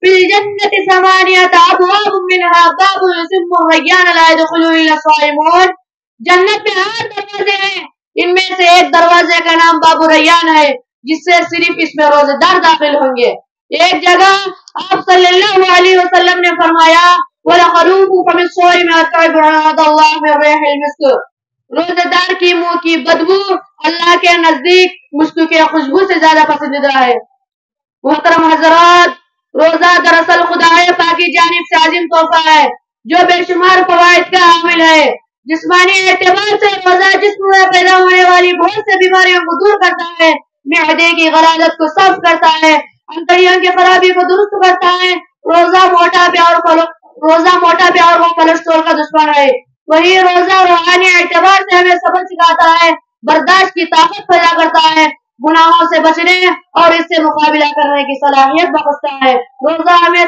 Fill जन्नति समानियत अबवाब Minha बाबुन युसिम्मु रय्यान ला यदखुलु इल्ला साइमून। जन्नत में 8 दरवाजे हैं, इनमें से एक दरवाजे का नाम बाबू रैयान है, जिससे सिर्फ इसमें रोजेदार दाखिल होंगे। एक जगह आप सल्लल्लाहु अलैहि वसल्लम ने फरमाया, वलखलूफु फमिस्साइम अतयबु इंदल्लाह मिन रिहिल मिस्क। रोजेदार की मुंह की बदबू अल्लाह के नजदीक मुस्क के खुशबू से ज्यादा पसंदीदा है। मोहतरम हजरात, रोजा दरअसल खुदाए पाक की जानिब से आजिम तोहफा है जो बेशुमार फवाइद का हामिल है। जिस्मानी एतबार से रोजा जिस्म में पैदा होने वाली बहुत से बीमारियों को दूर करता है, मैदे की गलाजत को साफ करता है, अंतड़ियों की खराबी को दुरुस्त करता है। रोजा मोटापे और कोलेस्ट्रॉल का दुश्मन है। वही रोजा रूहानी एतबार से हमें सबक सिखाता है, बर्दाश्त की ताकत पैदा करता है, गुनाहों से बचने और इससे मुकाबला करने की सलाहियत बख्शता है। रोजा हमें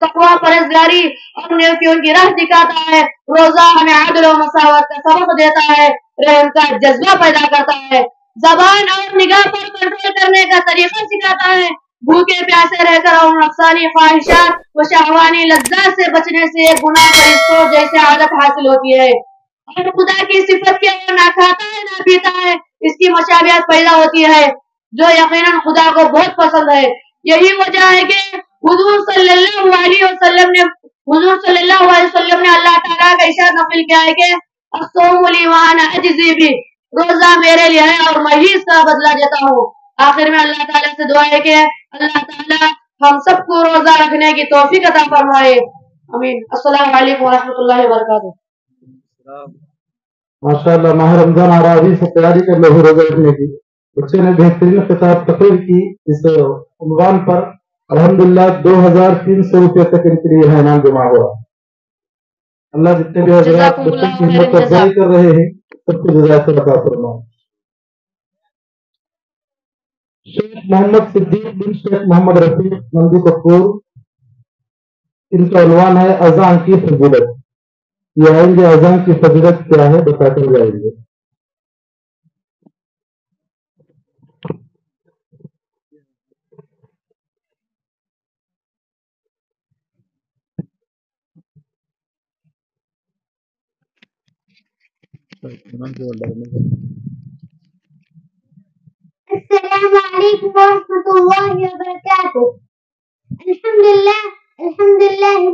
तकवा परहेजगारी और नेकियों की राह दिखाता है। रोजा हमें अदल और मसावत का सबक देता है, रहम का जज्बा पैदा करता है, जबान और निगाह पर कंट्रोल करने का तरीका सिखाता है। भूखे प्यासे रहकर और नफसानी ख्वाहिशात व शहवानी लज्जात से बचने से गुनाह पर इसको जैसे आदत हासिल होती है। और खुदा की सिफत के वो ना खाता है ना पीता है, इसकी मशाबियत पैदा होती है जो यकीनन खुदा को बहुत पसंद है। यही वजह है कि हुजूर सल्लल्लाहु अलैहि वसल्लम ने अल्लाह ताला का इरशाद नक़ल किया है कि अस्सौमु ली व अना अजज़ी बिही, रोजा मेरे लिए है और मैं ही इसका बदला देता हूँ। आखिर में अल्लाह ताला से दुआ है कि अल्लाह ताला हम सबको रोजा रखने की तौफीक अता फरमाए। आमीन। अस्सलामु अलैकुम व रहमतुल्लाहि व बरकातुहू। माशाअल्लाह, माह रमजान आ रहा है, अभी से तैयारी कर लो रोजा रखने की। बच्चे ने बेहतरीन खिताब तकरीर की इस उन्वान पर। अल्हम्दुलिल्लाह 2300 रुपये तक इनके लिए है इनाम जमा हुआ। अल्लाह जितने भी हजरात बच्चों की हिम्मत अफजाई कर रहे हैं सबको जज़ाए अता फरमाए। शेख मोहम्मद सिद्दीक बिन शेख मोहम्मद रफीक नंदी कपूर, इनका उन्वान है अज़ान की फजीलत। ये आएंगे, अज़ान की फजीलत क्या है बताकर जाएंगे। अस्सलामु अलैकुम वरहमतुल्लाहि वबरकातुहू। अल्हम्दुलिल्लाह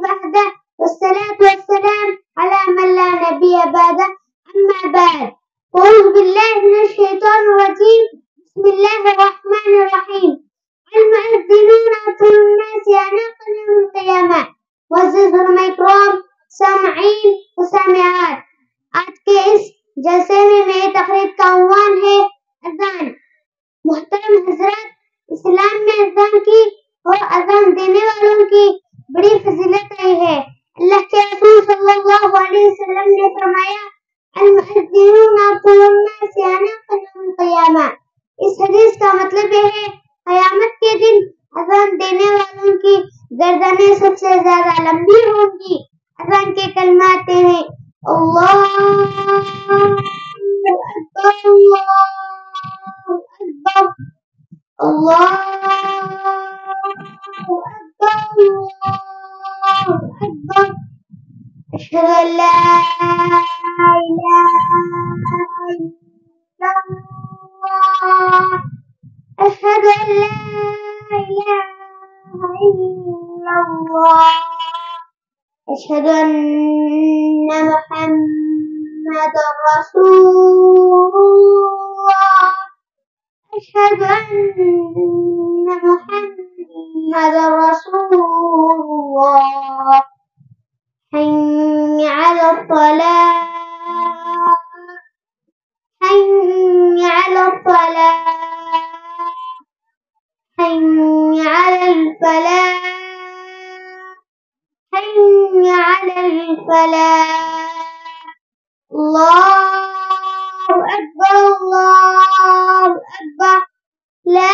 वहदह वस्सलातु वस्सलाम अला मन ला नबिय्य बअदह, अम्मा बाद। अऊज़ु बिल्लाहि मिनश शैतानिर रजीम। बिस्मिल्लाहिर रहमानिर रहीम। अल-मुअज़्ज़िनूना यअतूना नास यौमल क़ियामह। मुअज़्ज़िज़ इकराम, सामईन व सामिआत, आज के इस जलसे में मेरी तकरीर का उन्वान है अज़ान। मुहतरम हजरत, इस्लाम में अज़ान की और अज़ान देने वालों की बड़ी फजीलत आई है। अल्लाह के रसूल सल्लल्लाहु अलैहि वसल्लम ने फरमाया, अल-मुअज़्ज़िनूना यौमल क़ियामह। इस हदीस का मतलब यह है, क़यामत के दिन अज़ान देने वालों की गर्दनें सबसे ज्यादा लंबी होंगी। अज़ान के कलमात हैं, अल्लाहु अकबर, अल्लाहु अकबर, अल्लाहु अकबर, अल्लाहु अकबर। अशहदु अन ला इलाहा इल्लल्लाह, अशहदु अन ला इलाहा इल्लल्लाह, अशहदु अन्ना मुहम्मदर रसूलुल्लाह, अशहदु अन्ना मुहम्मदर रसूलुल्लाह। हय्य अलल फ़लाह, हय्य अलल फ़लाह, हय्य अलल फ़लाह, हय्य अलल फ़लाह। अल्लाहु अकबर, अल्लाहु अकबर, ला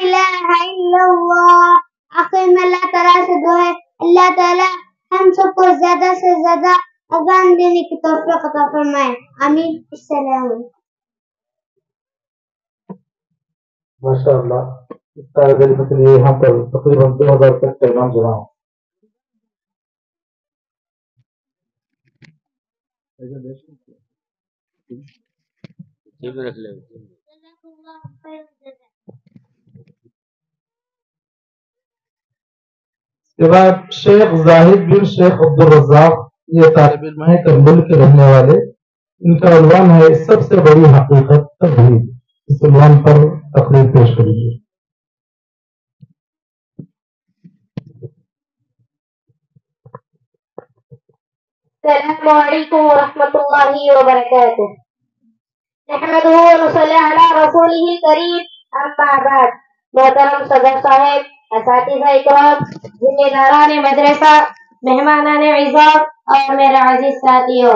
इलाहा इल्लल्लाह। आखिर में अल्लाह ताला से दुआ है, अल्लाह ताला हम सबको ज्यादा से ज्यादा अज़ान देने की तौफीक अता फरमाए। आमीन। अस्सलाम। माशाअल्लाह, इस तालिब इल्म के लिए यहाँ पर तकरीबन 2000 तक का इनाम जमा हो। इसके बाद शेख जाहिद बिन शेख अब्दुल रज़ाक, ये तालिब इल्म है करबल के रहने वाले। इनका उन्वान है सबसे बड़ी हकीकत तौहीद। इस उन्वान पर तकरीर पेश करेंगे। अस्सलामु अलैकुम व रहमतुल्लाहि व बरकातुहू। नहमदुहु व नुसल्ली अला रसूलिहिल करीम, अम्मा बाद। मोहतरम सदर साहब, असातिज़ा इकराम, जिम्मेदारान मदरसा, मेहमानान इज़्ज़त और मेरे अजीज साथियों,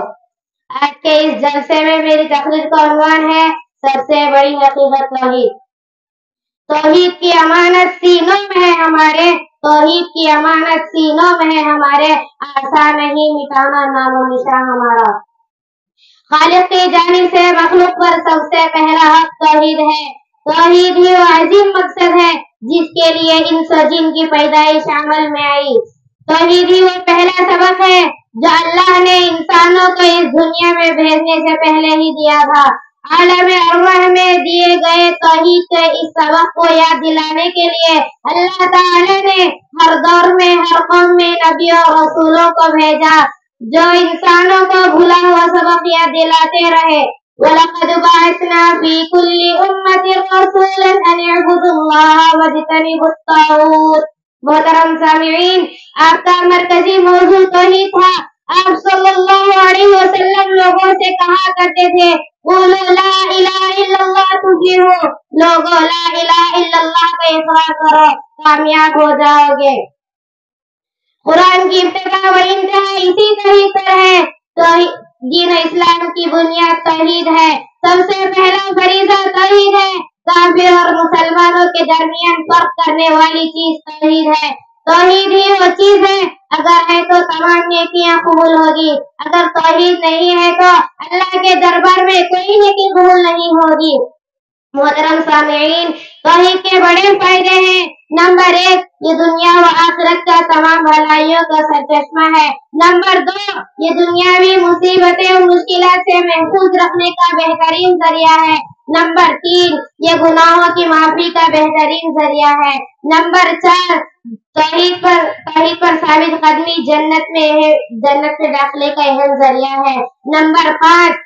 आज के इस जलसे में मेरी तकरीर का उन्वान है सबसे बड़ी हकीकत तौहीद। तौहीद की अमानत सीनों में है हमारे, तौहीद की अमानत सीनों में है हमारे, आसान नहीं मिटाना नामो निशान हमारा। खालिक की जानिब से मखलूक पर सबसे पहला हक तौहीद है। तौहीद ही वो अजीम मकसद है जिसके लिए इंस और जिन की पैदाइश अमल में आई। तौहीद ही वो पहला सबक है जो अल्लाह ने इंसानों को इस दुनिया में भेजने से पहले ही दिया था। आलम अरवाह में दिए गए तौहीद के इस सबक को याद दिलाने के लिए अल्लाह ताला ने हर दौर में हर कौम में नबियों और रसूलों को भेजा जो इंसानों को भूला हुआ सबक याद दिलाते रहे। वलक़द बअसना फी कुल्ली उम्मतिन रसूलन अन इअ्बुदुल्लाह वज्तनिबुत तागूत। मोहतरम सामिईन, आपका मरकजी मौजू तौहीद था। आप सल्लल्लाहु अलैहि वसल्लम लोगों से कहा करते थे, बोलो ला इलाहा इल्लल्लाह तुफ्लिहू, लोगो ला इलाहा इल्लल्लाह का इकरार करो, कामयाब हो जाओगे। कुरान की इब्तिदा व इंतहा इसी तौहीद पर है। तो दीन इस्लाम की बुनियाद तौहीद है। सबसे पहला फरीज़ा तौहीद है। काफिर और मुसलमानों के दरमियान फर्क करने वाली चीज तौहीद है। तौहीद ही वो चीज है, अगर है तो तमाम नेकियां कबूल होगी, अगर तौहीद नहीं है तो अल्लाह के दरबार में कोई नेकी कबूल नहीं होगी। मोहतरम सामीईन, तौहीद के बड़े फायदे हैं। नंबर 1, ये दुनिया व आखिरत का तमाम भलाइयों का सरचश्मा है। नंबर 2, ये दुनियावी मुसीबतें और मुश्किलात से महफूज रखने का बेहतरीन जरिया है। नंबर 3, ये गुनाहों की माफी का बेहतरीन जरिया है। नंबर 4, तौहीद पर साबित कदमी जन्नत में दाखिले का अहम जरिया है। नंबर 5,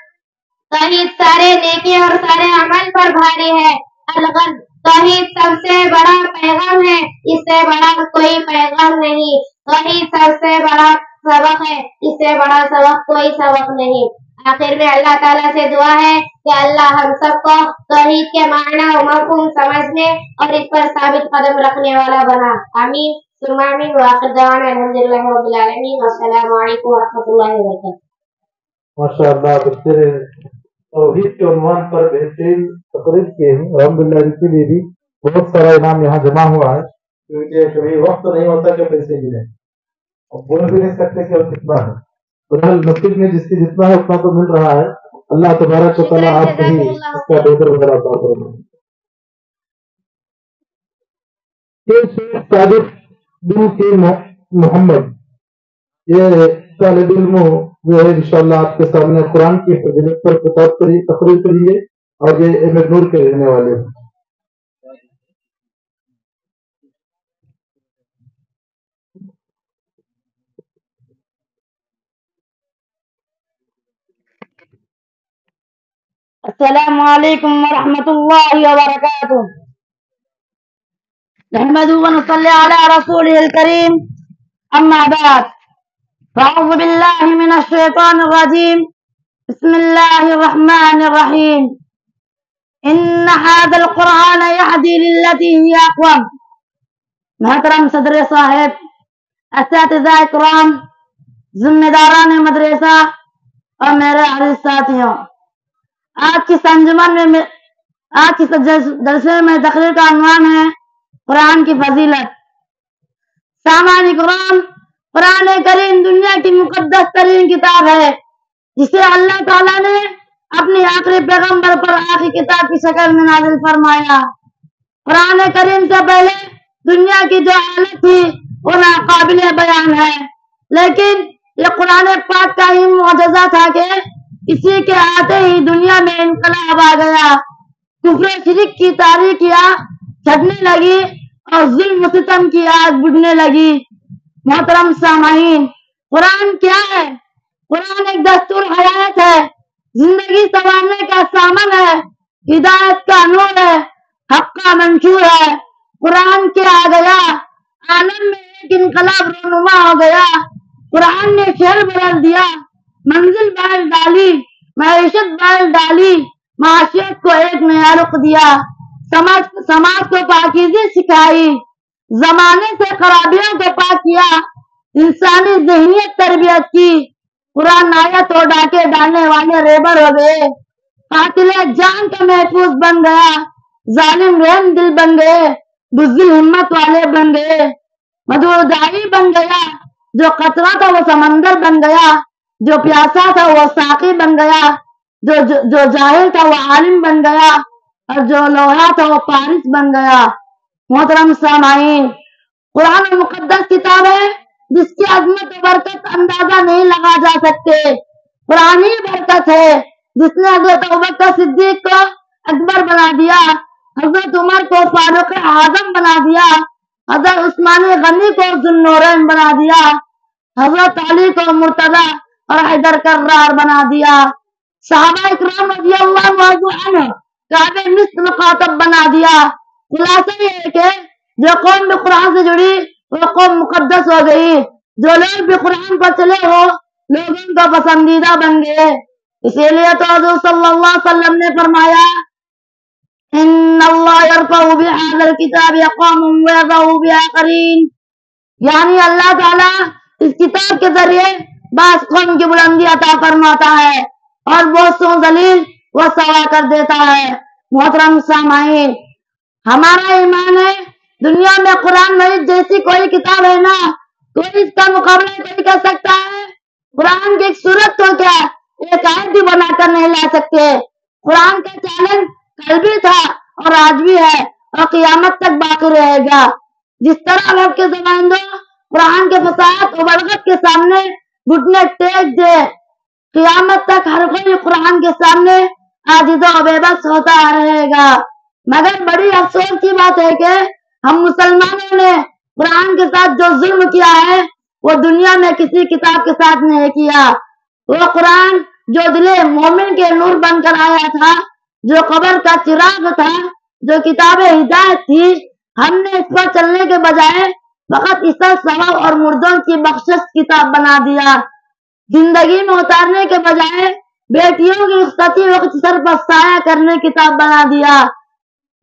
तौहीद सारे नेकी और सारे अमल पर भारी है। अलगद तौहीद सबसे बड़ा पैगाम है, इससे बड़ा कोई पैगाम नहीं। तौहीद सबसे बड़ा सबक है, इससे बड़ा सबक कोई सबक नहीं। आखिर में अल्लाह ताला से दुआ है कि अल्लाह हम सबको तौहीद के मायना और मफ़हूम समझने और इस पर साबित कदम रखने वाला बना। आमीन सुम्मा आमीन। व आखिर दवाना अल्हम्दुलिल्लाहि रब्बिल आलमीन। अस्सलामु अलैकुम व रहमतुल्लाहि व बरकातुहू। माशाअल्लाह, बच्चे तौहीद के उन्वान पर बेहतरीन तकरीर किए हैं। अल्हम्दुलिल्लाह, इनके लिए भी बहुत सारा इनाम यहाँ जमा हुआ है, क्योंकि कभी वक्त नहीं होता कि पैसे मिले और बोल भी नहीं सकते कि अब कितना है। फिलहाल नसीब में जिसकी जितना है उतना तो मिल रहा है। अल्लाह तबारक व तआला आप भी इसका बेहतर वगैरह अता फरमाए। ये शेख सादिक बिन के मोहम्मद, ये तालिब इल्म जो है इंशाअल्लाह आपके सामने कुरान की फजीलत पर तकरीर करेंगे और ये एमनूर के रहने वाले हैं। अस्सलामु अलैकुम व रहमतुल्लाहि व बरकातुहू। नहमदुहु व नुसल्ली अला रसूलिहिल करीम, अम्मा बाद। अऊज़ु बिल्लाहि मिनश शैतानिर रजीम। बिस्मिल्लाहिर रहमानिर रहीम। इन्न हाज़ल कुरआन यहदी लिल्लती हिय अक़वम। मोहतरम सदर साहब, असातिज़ा इकराम, जिम्मेदारान मदरसा और मेरे अज़ीज़ साथियों, आज की संजुमन में आज की जलसे में तकरीर का उन्वान है कुरान की फजीलत। सामानी कुरान, कुरान करीम दुनिया की मुकद्दस तरीन किताब है, जिसे अल्लाह ताला ने अपनी आखिरी पैगंबर पर आखिरी किताब की शक्ल में नाजिल फरमाया। قرآن کریم سے پہلے دنیا کی جو حالت تھی وہ ناقابل بیان ہے، لیکن یہ قرآن پاک کا ہی معجزہ تھا کہ اسی کے آتے ہی دنیا میں انقلاب آ گیا، کفر شرک کی تاریکیاں چھٹنے لگی اور ظلم و ستم کی آگ بجھنے لگی۔ محترم سامعین، قرآن کیا ہے؟ قرآن ایک دستور حیات ہے، زندگی سنوارنے کا سامان ہے، ہدایت کا نور ہے، حق کا منشور ہے۔ قرآن کے آ گیا، عالم میں ایک انقلاب رونما ہو گیا۔ قرآن نے شہر بدل دیا، منزل بدل ڈالی، معیشت بدل ڈالی، معاشیت کو ایک نیا رخ دیا، سماج کو پاکیزی سکھائی، زمانے سے خرابیوں کو پاک کیا، انسانی ذہنیت تربیت کی۔ قرآن آیت اور ڈاکے ڈالنے والے ریبر ہو گئے، قاتل جان کا محفوظ بن گیا، ظالم رحم دل بن گئے، بزدل ہمت والے بن گئے، مدعو داعی بن گیا، جو قطرہ تھا وہ سمندر بن گیا، جو پیاسا تھا وہ ساقی بن گیا، جو جاہل تھا وہ عالم بن گیا، اور جو لوہا تھا وہ پارس بن گیا۔ محترم سامعین، قرآن مقدس کتاب ہے جس کی عظمت و برکت اندازہ نہیں لگا جا سکتے۔ قرآن ہی برکت ہے جس نے حضرت ابوبکر صدیق کو اکبر بنا دیا، حضرت عمر کو فاروق اعظم بنا دیا، حضرت عثمان غنی کو ذو النورین بنا دیا، حضرت علی کو مرتضی اور حیدر کرار بنا دیا، صحابہ اکرام رضی اللہ عنہ کعب مصر مخاطب بنا دیا۔ خلاصہ یہ ہے کہ جو قوم بھی قرآن سے جڑی وہ قوم مقدس ہو گئی، جو لوگ بھی قرآن پر چلے وہ لوگوں کا پسندیدہ بن گئے۔ اسی لیے تو حضور صلی اللہ علیہ وسلم نے فرمایا ان اللہ یرفع بہذا الکتاب اقوام ویضع بآخرین، یعنی اللہ تعالیٰ اس کتاب کے ذریعے بعض قوم کی بلندی عطا فرماتا ہے اور بہت سو ذلیل وہ سوا کر دیتا ہے۔ محترم سامعین، ہمارا ایمان ہے دنیا میں قرآن مجید جیسی کوئی کتاب ہے نا، کوئی اس کا مقابلہ کوئی کر سکتا ہے؟ قرآن کی ایک صورت تو کیا ایک آیت بھی بنا کر نہیں لا سکتے۔ قرآن کا چیلنج کل بھی تھا اور آج بھی ہے اور قیامت تک باقی رہے گا۔ جس طرح رب کے زماندوں قرآن کے فصاحت و بلاغت کے سامنے گھٹنے ٹیک دے، قیامت تک ہر کوئی قرآن کے سامنے عاجز و بے بس ہوتا رہے گا۔ مگر بڑی افسوس کی بات ہے کہ ہم مسلمانوں نے قرآن کے ساتھ جو ظلم کیا ہے وہ دنیا میں کسی کتاب کے ساتھ نہیں کیا۔ وہ قرآن جو دل مومن کے نور بن کر آیا تھا، جو قبر کا چراغ تھا، جو کتاب ہدایت تھی، ہم نے اس پر چلنے کے بجائے فقط اسے ثواب اور مردوں کی بخشش کتاب بنا دیا۔ زندگی میں اتارنے کے بجائے بیٹیوں کی رخصتی وقت سر پر سایہ کرنے کتاب بنا دیا،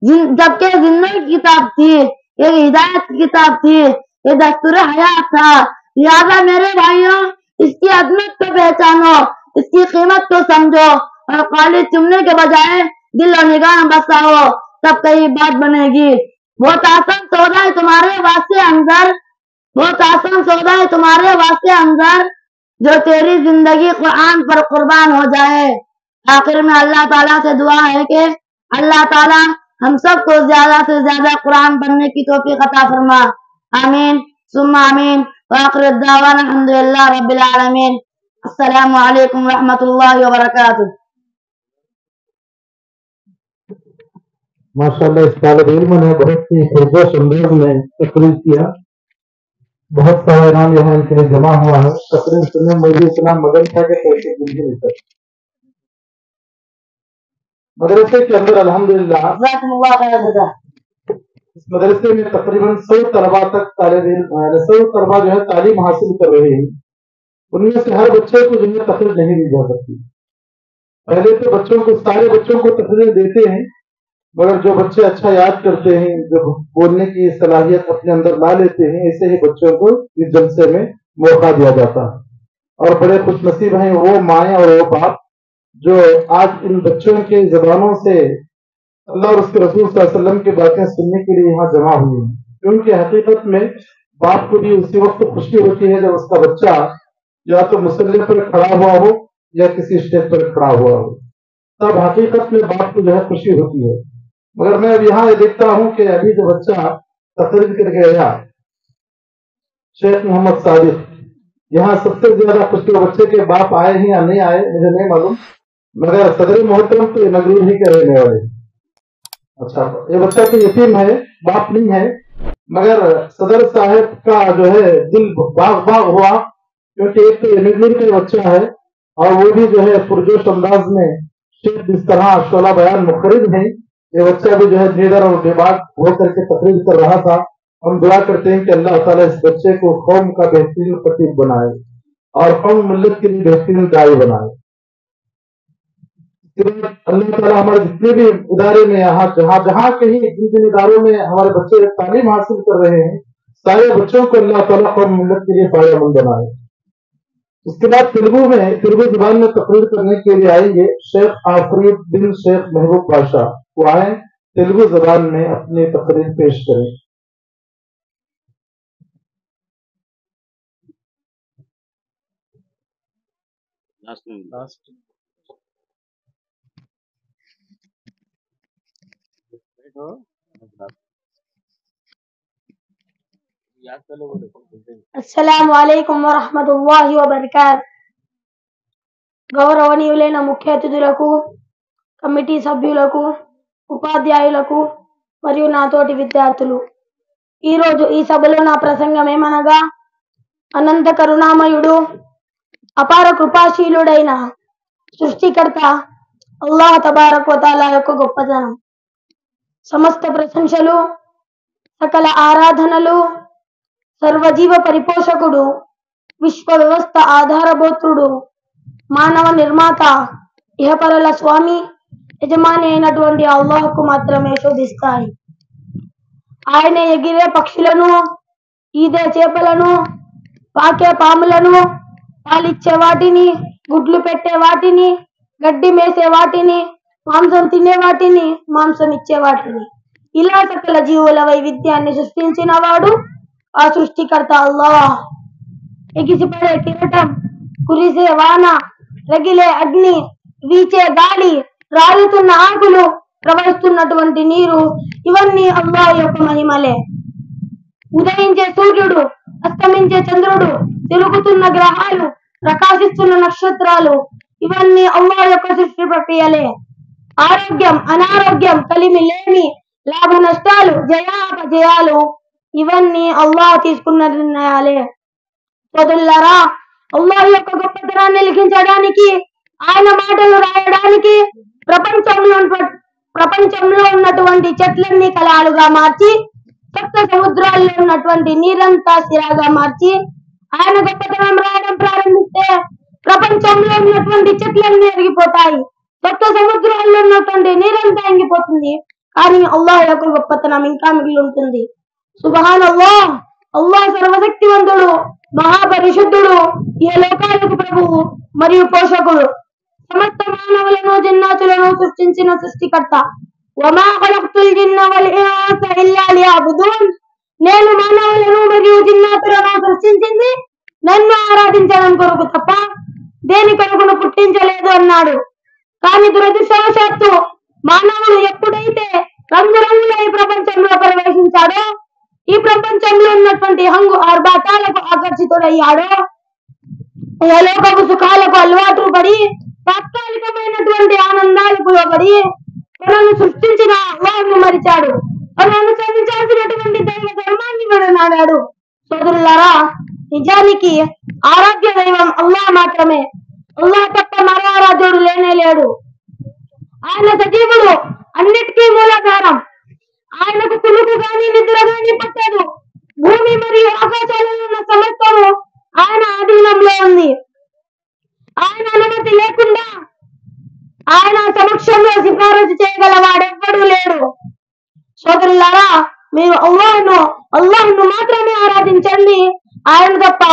جبکہ زندگی کی کتاب تھی، یہ ہدایت کی کتاب تھی، یہ دستور حیات تھا۔ لہذا میرے بھائیوں، اس کی عظمت کو پہچانو، اس کی قیمت کو سمجھو اور خالی چمنے کے بجائے دل و نگاہ بساؤ، تب کئی بات بنے گی۔ بہت آسان سودا ہے تمہارے واسطے انظر، بہت آسان سودا ہے تمہارے واسطے انظر، جو تیری زندگی قرآن پر قربان ہو جائے۔ آخر میں اللہ تعالیٰ سے دعا ہے کہ اللہ تعالیٰ ہم سب کو زیادہ سے زیادہ قرآن پڑھنے کی توفیق عطا فرما۔ آمین ثم آمین، وآخر الدعوانا الحمدللہ رب العالمین۔ السلام علیکم ورحمۃ اللہ وبرکاتہ۔ ماشاءاللہ اس طالب علم نے بہت ہی پرجوش انداز میں تقریر کیا، بہت سارا انعام یہاں ان کے لیے جمع ہوا ہے۔ تقریر سننے میں مجھے اتنا مگن تھا کہ کوئی دل نہیں تھا۔ مدرسے کے اندر الحمدللہ جزاکم اللہ خیر۔ اس مدرسے میں تقریباً 100 طلبا تک 100 طلبا جو ہے تعلیم حاصل کر رہے ہیں۔ ان میں سے ہر بچے کو جنہیں تقریر نہیں دی جا سکتی۔ پہلے تو بچوں کو سارے بچوں کو تقریر دیتے ہیں، مگر جو بچے اچھا یاد کرتے ہیں، جو بولنے کی صلاحیت اپنے اندر لا لیتے ہیں، ایسے ہی بچوں کو اس جلسے میں موقع دیا جاتا ہے۔ اور بڑے خوش نصیب ہیں وہ مائیں اور وہ باپ جو آج ان بچوں کے زبانوں سے اللہ اور اس کے رسول صلی اللہ علیہ وسلم کی باتیں سننے کے لیے یہاں جمع ہوئی ہیں، کیونکہ حقیقت میں باپ کو بھی اسی وقت خوشی ہوتی ہے جب اس کا بچہ یا تو مصلی پر کھڑا ہوا ہو یا کسی اسٹیج پر کھڑا ہوا ہو، تب حقیقت میں باپ کو جو ہے خوشی ہوتی ہے۔ मगर मैं अब यहाँ ये देखता हूँ कि अभी जो बच्चा तकरीर करके गया शेख मोहम्मद सादिक, यहाँ सबसे ज्यादा कुछ बच्चे के बाप आए हैं या नहीं आए मुझे नहीं मालूम, मगर सदर मोहतरम तो नगरूर ही के रहने वाले। अच्छा, ये बच्चा तो यतीम है, बाप नहीं है, मगर सदर साहब का जो है दिल बाग बाग हुआ, क्योंकि एक तो नगरूर का बच्चा है और वो भी जो है पुरजोश अंदाज में शेख जिस तरह शोला बयान मुखरिद है, ये बच्चा भी जो है निडर और बेबाक होकर के तकरीर कर रहा था। हम दुआ करते हैं कि अल्लाह ताला इस बच्चे को कौम का बेहतरीन खतीब बनाए और कौम मिल्लत के लिए बेहतरीन दाई बनाए। अल्लाह ताला हमारे जितने भी इदारे में यहाँ जहाँ कहीं जिन जिन इदारों में हमारे बच्चे तालीम हासिल कर रहे हैं, सारे बच्चों को अल्लाह ताला कौम मिल्लत के लिए फायदेमंद बनाए। उसके बाद तेलुगु जुबान में तकरीर करने के लिए आएंगे शेख आफरीद बिन शेख महबूब बादशाह, वो आए तेलुगु जुबान में अपनी तकरीर पेश करें। అస్సలాము అలైకుం వరహ్మతుల్లాహి వబరకాత్. గౌరవనీయులైన ముఖ్య అతిథులకు, కమిటీ సభ్యులకు, ఉపాధ్యాయులకు మరియు నాతోటి విద్యార్థులు, ఈరోజు ఈ సభలో నా ప్రసంగం ఏమనగా అనంత కరుణామయుడు అపార కృపాశీలుడైన సృష్టికర్త అల్లాహ్ తబారక్ వ తఆలా యొక్క గొప్పతనం. సమస్త ప్రశంసలు, సకల ఆరాధనలు సర్వజీవ పరిపోషకుడు, విశ్వ వ్యవస్థ ఆధారభూతుడు, మానవ నిర్మాత, ఇహపరల స్వామి, యజమాని అయినటువంటి అల్లాహ్కు మాత్రమే శోభిస్తాయి. ఆయన ఎగిరే పక్షులను, ఈదే చేపలను, పాకే పాములను, పాలిచ్చే వాటిని, గుడ్లు పెట్టే వాటిని, గడ్డి మేసే వాటిని, మాంసం తినే వాటిని, మాంసం ఇచ్చే వాటిని, ఇలా సకల జీవుల వైవిధ్యాన్ని సృష్టించిన వాడు ఆ సృష్టికర్త అల్లాహ్. ఎగిసిపడే కిరటం, కురిసే వాన, రగిలే అగ్ని, వీచే గాలి, రాలుతున్న ఆకులు, ప్రవహిస్తున్నటువంటి నీరు, ఇవన్నీ అల్లాహ్ యొక్క మహిమలే. ఉదయించే సూర్యుడు, అస్తమించే చంద్రుడు, తిరుగుతున్న గ్రహాలు, ప్రకాశిస్తున్న నక్షత్రాలు, ఇవన్నీ అల్లాహ్ యొక్క సృష్టి ప్రక్రియలే. ఆరోగ్యం, అనారోగ్యం, కలిమి లేమి, లాభ నష్టాలు, జయాపజయాలు, ఇవన్నీ అల్లాహ్ తీసుకున్న నిర్ణయాలే. సోదరులారా, అల్లాహ్ యొక్క గొప్పతనాన్ని లిఖించడానికి, ఆయన మాటలు రాయడానికి ప్రపంచంలో ఉన్నటువంటి చెట్లన్నీ కళాలుగా మార్చి, సప్త సముద్రాల్లో ఉన్నటువంటి నీరంతా సిరాగా మార్చి, ఆయన గొప్పతనం రాయడం ప్రారంభిస్తే ప్రపంచంలో ఉన్నటువంటి చెట్లన్నీ ఎరిగిపోతాయి, సప్త సముద్రాల్లో ఉన్నటువంటి నీరంతా ఎంగిపోతుంది. కానీ అల్లాహ్ యొక్క గొప్పతనం ఇంకా మిగిలి ఉంటుంది. సుబ్హానల్లాహ్, అల్లాహ్ సర్వశక్తివంతుడు, మహాపరిశుద్ధుడు, ఏ లోకాలకు ప్రభువు మరియు పోషకుడు, సమస్త మానవులను జిన్నాతులను సృష్టించిన సృష్టికర్త. వమా ఖలక్తుల్ జిన్న వల్ ఇన్స ఇల్లా లియఅబుదూన్, నేను మానవులను మరియు జిన్నాతులను సృష్టించింది నన్ను ఆరాధించడం కొరకు తప్ప దేని కొరకును పుట్టించలేదు అన్నాడు. కానీ దురదృష్టవశాత్తు మానవుడు ఎప్పుడైతే రంగురంగుల ఈ ప్రపంచంలో ప్రవేశించాడో, ఈ ప్రపంచంలో ఉన్నటువంటి హంగు ఆర్భాటాలకు ఆకర్షితుడయ్యాడో, లోకపు సుఖాలకు అలవాటు పడి, తాత్కాలికమైనటువంటి ఆనందాలకు లోబడి తనను సృష్టించిన అల్లాహ్ను మరిచాడు. తను అనుసరించాల్సినటువంటి దైవ ధర్మాన్ని విడనాడాడు. సోదరులారా, నిజానికి ఆరాధ్య దైవం అల్లాహ్ మాత్రమే. అల్లాహ్ తప్ప మరో ఆరాధ్యుడు లేనే లేడు. ఆయన సజీవుడు, అన్నిటికీ మూలాధారం. ఆయనకు కులుకు గాని నిద్ర గాని పట్టదు. భూమి మరియు ఆకాశాలలో ఉన్న సమస్తము ఆయన ఆధీనంలో ఉంది. ఆయన అనుమతి లేకుండా ఆయన సమక్షంలో సిఫారసు చేయగల వాడెవ్వడూ లేడు. సోదరులారా, మీరు అల్లాహ్ను మాత్రమే ఆరాధించండి. ఆయన తప్ప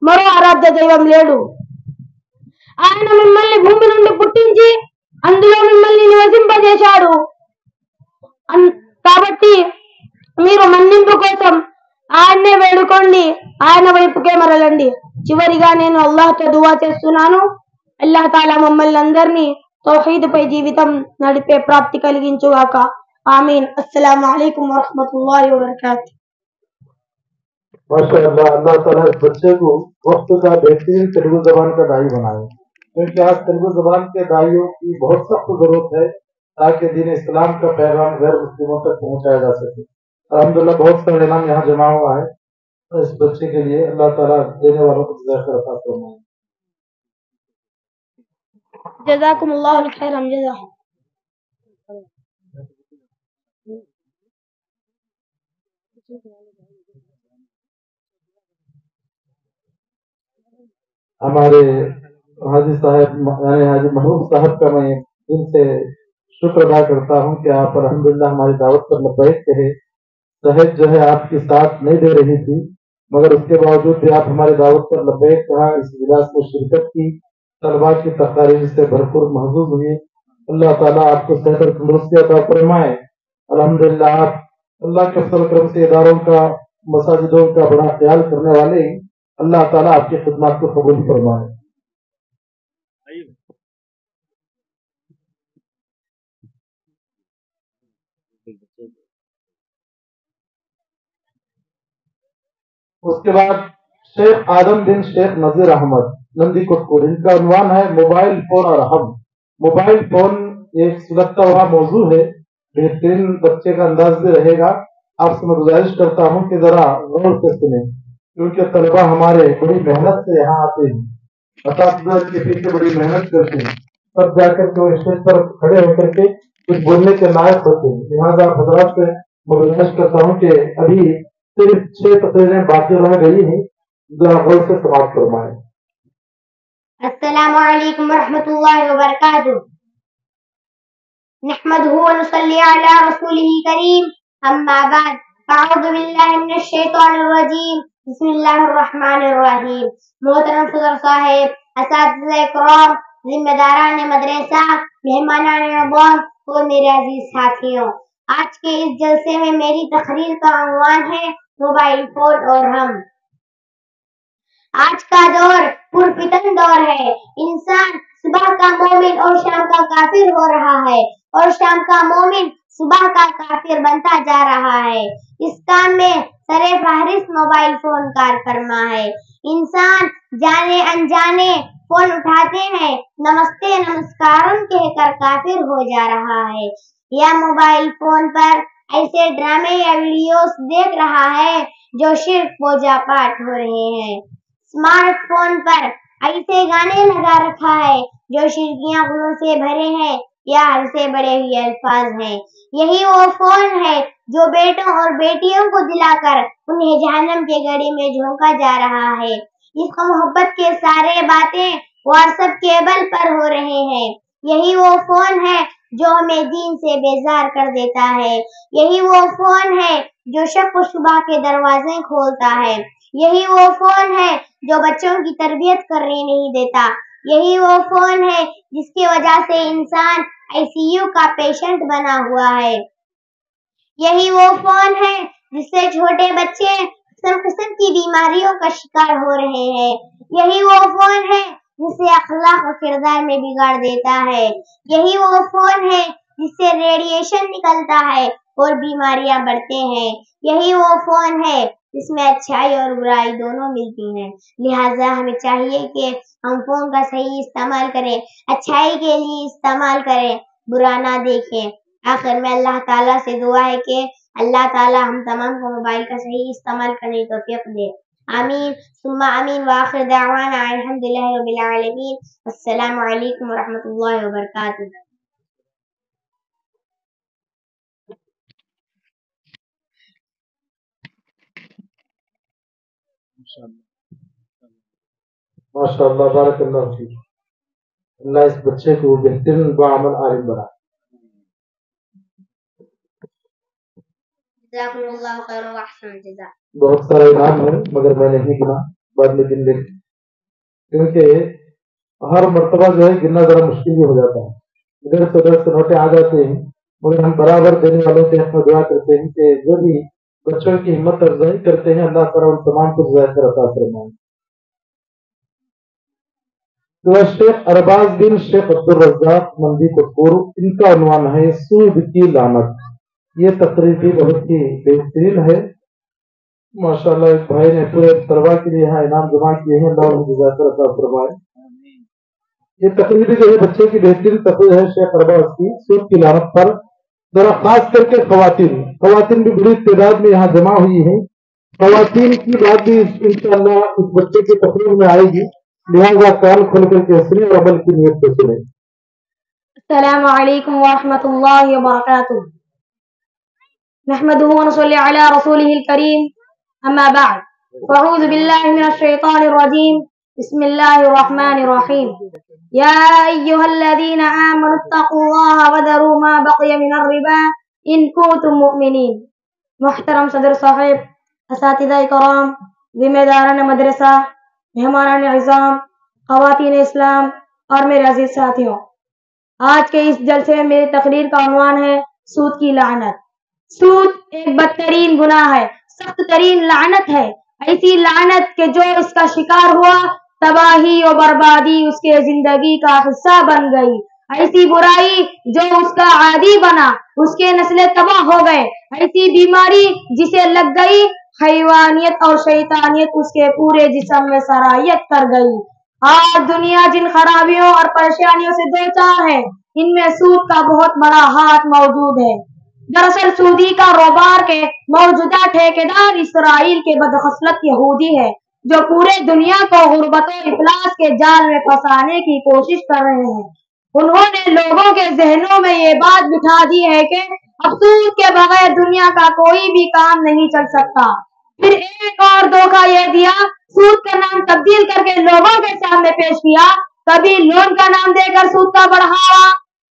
మరో ఆరాధ్య దైవం లేడు. ఆయన మిమ్మల్ని భూమి నుండి పుట్టించి అందులో మిమ్మల్ని నివసింపజేశాడు. కాబట్టి మీరు మన్నింపు కోసం ఆయన్నే వేడుకోండి, ఆయన వైపుకే మరలండి. చివరిగా నేను అల్లాహ్తో దువా చేస్తున్నాను. అల్లాహ్ తాలా మమ్మల్ని అందరినీ తౌహీద్ పై జీవితం నడిపే ప్రాప్తి కలిగించుగాక. آمین. السلام علیکم ورحمۃ اللہ وبرکاتہ. ماشاء اللہ. اللہ تعالیٰ اس بچے کو وقت کا بہترین تیلگو زبان کا دائی بنائے، کیونکہ آج تیلگو زبان کے دائیوں کی بہت سخت ضرورت ہے تاکہ دین اسلام کا پیغام غیر مسلموں تک پہنچایا جا سکے. الحمدللہ بہت سارا انعام یہاں جمع ہوا ہے اس بچے کے لیے. اللہ تعالیٰ دینے والوں کو جزائے خیر عطا فرمائے. جزاکم اللہ الخیر جزا. ہمارے حاجی صاحب یعنی حاجی محبوب صاحب کا میں دل سے شکر ادا کرتا ہوں کہ آپ الحمدللہ ہماری دعوت پر لبیک کہے. صحت جو ہے آپ کی ساتھ نہیں دے رہی تھی، مگر اس کے باوجود بھی آپ ہماری دعوت پر لبیک کہا، اس اجلاس میں شرکت کی، طلباء کی تقاریر سے بھرپور محظوظ ہوئی. اللہ تعالیٰ آپ کو صحت اور تندرستی عطا فرمائے. الحمدللہ آپ اللہ کے فضل کرم سے اداروں کا مساجدوں کا بڑا خیال کرنے والے ہیں. اللہ تعالیٰ آپ کی خدمات کو قبول فرمائے. اس کے بعد شیخ آدم بن شیخ نذیر احمد نندی کٹکور، ان کا عنوان ہے موبائل فون اور ہم. موبائل فون ایک سلگتا ہوا موضوع ہے، بہترین بچے کا انداز بھی رہے گا. آپ سے میں گزارش کرتا ہوں کہ ذرا غور سے سنیں، کیونکہ طلبا ہمارے بڑی محنت سے یہاں آتے ہیں، اساتذہ کے پیچھے بڑی محنت کرتے ہیں، تب جا کر کے وہ اسٹیج پر کھڑے ہو کر کے کچھ بولنے کے لائق ہوتے ہیں. لہٰذا حضرات سے میں گزارش کرتا ہوں کہ ابھی صرف 6 تقریریں باقی رہ گئی ہیں، ذرا غور سے سماعت فرمائیں. السلام علیکم ورحمۃ اللہ وبرکاتہ. نحمده ونصلي على رسوله الكريم. اما بعد اعوذ باللہ من الشیطان الرجیم. بسم اللہ الرحمن الرحیم. محترم صدر صاحب، اساتذہ کرام، ذمہ داران مدرسہ، مہمانان اعظام اور میرے عزیز ساتھیوں، آج کے اس جلسے میں میری تقریر کا عنوان ہے موبائل فون اور ہم. آج کا دور پرفتن دور ہے. انسان صبح کا مومن اور شام کا کافر ہو رہا ہے، اور شام کا مومن صبح کا کافر بنتا جا رہا ہے. اس کام میں سر فہرست موبائل فون کار فرما ہے. انسان جانے انجانے فون اٹھاتے ہیں، نمستے نمسکارم کہہ کر کافر ہو جا رہا ہے، یا موبائل فون پر ایسے ڈرامے یا ویڈیوز دیکھ رہا ہے جو شرک پوجا پاٹ ہو رہے ہیں. اسمارٹ فون پر ایسے گانے لگا رکھا ہے جو شرکیاں غلوں سے بھرے ہیں یا حد سے بڑے ہوئے الفاظ ہیں. یہی وہ فون ہے جو بیٹوں اور بیٹیوں کو دلا کر انہیں جہنم کے گڑھی میں جھونکا جا رہا ہے. اس کو محبت کے سارے باتیں واٹس ایپ کیبل پر ہو رہے ہیں. یہی وہ فون ہے جو ہمیں دین سے بیزار کر دیتا ہے. یہی وہ فون ہے جو شک و شبہ کے دروازے کھولتا ہے. یہی وہ فون ہے جو بچوں کی تربیت کرنے نہیں دیتا. یہی وہ فون ہے جس کی وجہ سے انسان ICU کا پیشنٹ بنا ہوا ہے. یہی وہ فون ہے جس سے چھوٹے بچے قسم قسم کی بیماریوں کا شکار ہو رہے ہیں. یہی وہ فون ہے جس سے اخلاق و کردار میں بگاڑ دیتا ہے. یہی وہ فون ہے جس سے ریڈیشن نکلتا ہے اور بیماریاں بڑھتے ہیں. یہی وہ فون ہے جس میں اچھائی اور برائی دونوں ملتی ہیں. لہٰذا ہمیں چاہیے کہ ہم فون کا صحیح استعمال کریں، اچھائی کے لیے استعمال کریں، برا نہ دیکھیں. آخر میں اللہ تعالیٰ سے دعا ہے کہ اللہ تعالیٰ ہم تمام کو موبائل کا صحیح استعمال کرنے کی توفیق دے. آمین ثم آمین. وآخر دعوانا الحمدللہ رب العالمین. السلام علیکم ورحمۃ اللہ وبرکاتہ. ماشاء اللہ بارک اللہ فیک. اللہ اس بچے کو بہترین بعمل عالم بنا. جزاکم اللہ خیر و احسن الجزاء. بہت سارا انعام ہے مگر میں نہیں گنا، بعد میں گن لیں، کیونکہ ہر مرتبہ جو ہے گننا ذرا مشکل بھی ہو جاتا ہے. ادھر سے ادھر سے نوٹیں آ جاتے ہیں، مگر ہم برابر دینے والوں کے حق میں دعا کرتے ہیں کہ جو بھی بچوں کی ہمت افزائی کرتے ہیں اللہ تعالیٰ ان تمام کو جزائے خیر عطا فرمائے. شیخ ارباز بن شیخ عبد الرزاق مندی کپور، ان کا عنوان ہے سود کی لعنت. ये तकरीर भी बहुत ही बेहतरीन है। माशाल्लाह एक भाई ने पूरे तलबा के लिए यहाँ इनाम जमा किए हैं, अल्लाह उनको जज़ाकल्लाह खैर फरमाए। ये तकरीर जो है बच्चे की बेहतरीन तकरीर है शेख अरबाज की सूद की लानत पर। जरा खास करके खवातीन भी बड़ी तादाद में यहाँ जमा हुई हैं। खवातीन की बात भी इंशाअल्लाह इस बच्चे की तकरीर में आएगी, लिहाजा कान खोल करके सुने और अमल की नीयत से सुने। अस्सलामु अलैकुम व रहमतुल्लाहि व बरकातुहू। नहमदुहु व नसल्ली अला रसूलिहिल करीम, अम्मा बअद। अऊज़ु बिल्लाहि मिनश शैतानिर रजीम। बिस्मिल्लाहिर रहमानिर रहीम। या अय्युहल्लज़ीना आमनुत्तक़ुल्लाहा व ज़रू मा बक़िया मिनर रिबा इन कुंतुम मुमिनीन। मुहतरम सदर साहिब, असातिज़ा इकराम, जिम्मेदारान मदरसा, मेहमानान इज़ाम, ख़वातीन इस्लाम और मेरे अजीज साथियों, आज के इस जलसे में मेरी तकरीर का उन्वान है सूद की लानत। सूद एक बदतरीन गुनाह है, सख्त तरीन लानत है। ऐसी लानत के जो इसका शिकार हुआ तबाही और बर्बादी उसके जिंदगी का हिस्सा बन गई। ऐसी बुराई जो उसका आदी बना उसके नस्लें तबाह हो गए। ऐसी बीमारी जिसे लग गई हैवानियत और शैतानियत उसके पूरे जिस्म में सरायत कर गई। आज दुनिया जिन खराबियों और परेशानियों से दो चार है, इनमें सूद का बहुत बड़ा हाथ मौजूद है। दरअसल सूदी कारोबार के मौजूदा ठेकेदार इसराइल के बदखसलत यहूदी है, जो पूरे दुनिया को गुर्बत और इफलास के जाल में फंसाने की कोशिश कर रहे हैं। उन्होंने लोगों के जहनों में ये बात बिठा दी है कि अब सूद के बगैर दुनिया का कोई भी काम नहीं चल सकता। फिर एक और धोखा ये दिया, सूद का नाम तब्दील करके लोगों के सामने पेश किया। कभी लोन का नाम देकर सूद का बढ़ावा,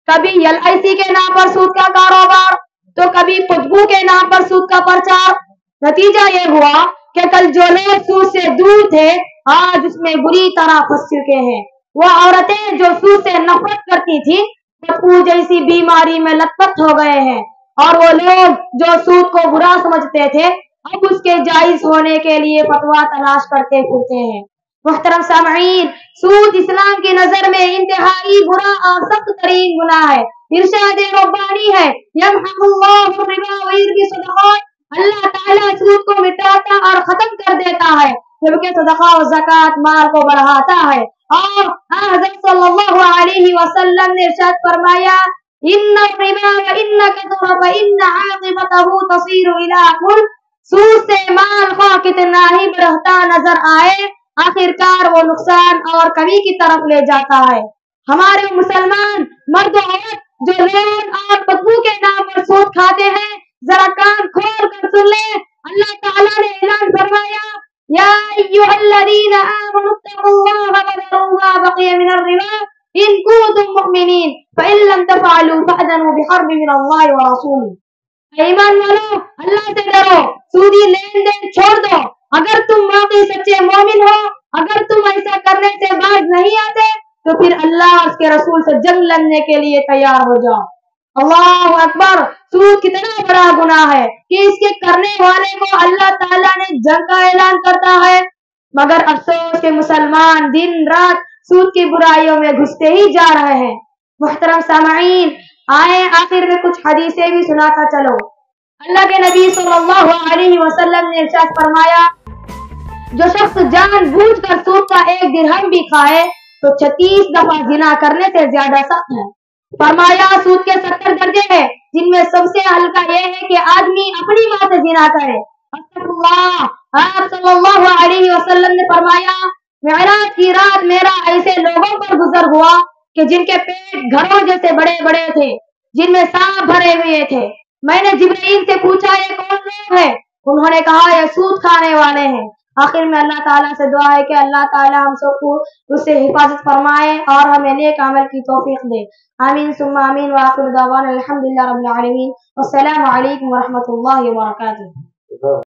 कभी LIC के नाम पर सूद का कारोबार, तो कभी खुशबू के नाम पर सूद का प्रचार। नतीजा ये हुआ कि कल जो लोग सूद से दूर थे आज उसमें बुरी तरह फंस चुके हैं। वो औरतें जो सूद से नफरत करती थी बदबू जैसी बीमारी में लथपथ हो गए हैं, और वो लोग जो सूद को बुरा समझते थे अब उसके जायज होने के लिए फतवा तलाश करते फिरते हैं। मुहतरम सामईन, सूद इस्लाम की नजर में इंतहाई बुरा और सख्त तरीन गुनाह है। इरशाद रब्बानी है, यमहकुल्लाहु रिबा व युर्बि सदक़ात। अल्लाह ताला सूद को मिटाता और खत्म कर देता है, जबकि सदका और ज़कात माल को बढ़ाता है। और हज़रत सल्लल्लाहु अलैहि वसल्लम ने इरशाद फरमाया, इन्ना रिबा व इन्ना कदरा व इन्ना आक़िबतहु तसीरु इला कुल। सूद से माल खा कितना ही बढ़ता नजर आए, आखिरकार वो नुकसान और कमी की तरफ ले जाता है। हमारे मुसलमान मर्द औरत जो लोन और बदबू के नाम पर सूद खाते हैं, जरा कान खोल कर सुन ले। अल्लाह ताला ने ऐलान फरमाया, या अय्युहल्लज़ीना आमनुत्तक़ुल्लाहा व ज़रू मा बक़िया मिनर रिबा इन कुंतुम मुमिनीन फ़इन लम तफ़अलू फ़अज़नु बिहर्बिन मिनल्लाहि व रसूलिही। ईमान वालों, अल्लाह से डरो, सूदी लेन देन छोड़ दो। अगर तुम वाकई सच्चे मोमिन हो, अगर तुम ऐसा करने से बाज नहीं आते तो फिर अल्लाह और उसके रसूल से जंग लड़ने के लिए तैयार हो जाओ। अल्लाहु अकबर। सूद कितना बड़ा गुनाह है कि इसके करने वाले को अल्लाह ताला ने जंग का ऐलान करता है, मगर अफसोस के मुसलमान दिन रात सूद की बुराइयों में घुसते ही जा रहे हैं। मुहतरम सामईन, आए आखिर में कुछ हदीसें भी सुनाता चलो। अल्लाह के नबी सल्लल्लाहु अलैहि वसल्लम ने इरशाद फरमाया, जो शख्स जानबूझकर सूद का एक दिरहम भी खाए तो 36 दफा जिना करने से ज्यादा सख्त है। फरमाया सूद के 70 दर्जे हैं, जिनमें सबसे हल्का यह है कि आदमी अपनी मां से जिना करे। अस्तगफिरुल्लाह। आप सल्लल्लाहु अलैहि वसल्लम ने फरमाया, मेराज की रात मेरा ऐसे लोगों पर गुजर हुआ कि जिनके पेट घरों जैसे बड़े बड़े थे, जिनमें सांप भरे हुए थे। मैंने जिब्रील से पूछा, ये कौन लोग हैं? उन्होंने कहा, ये सूद खाने वाले हैं। आखिर में अल्लाह ताला से दुआ है कि अल्लाह ताला हम सबको उससे हिफाजत फरमाए और हमें नेक अमल की तौफीक दे। आमीन सुम्मा आमीन। व आखिर दावाना अल्हम्दुलिल्लाहि रब्बिल आलमीन। वस्सलामु अलैकुम व रहमतुल्लाहि व बरकातुहू।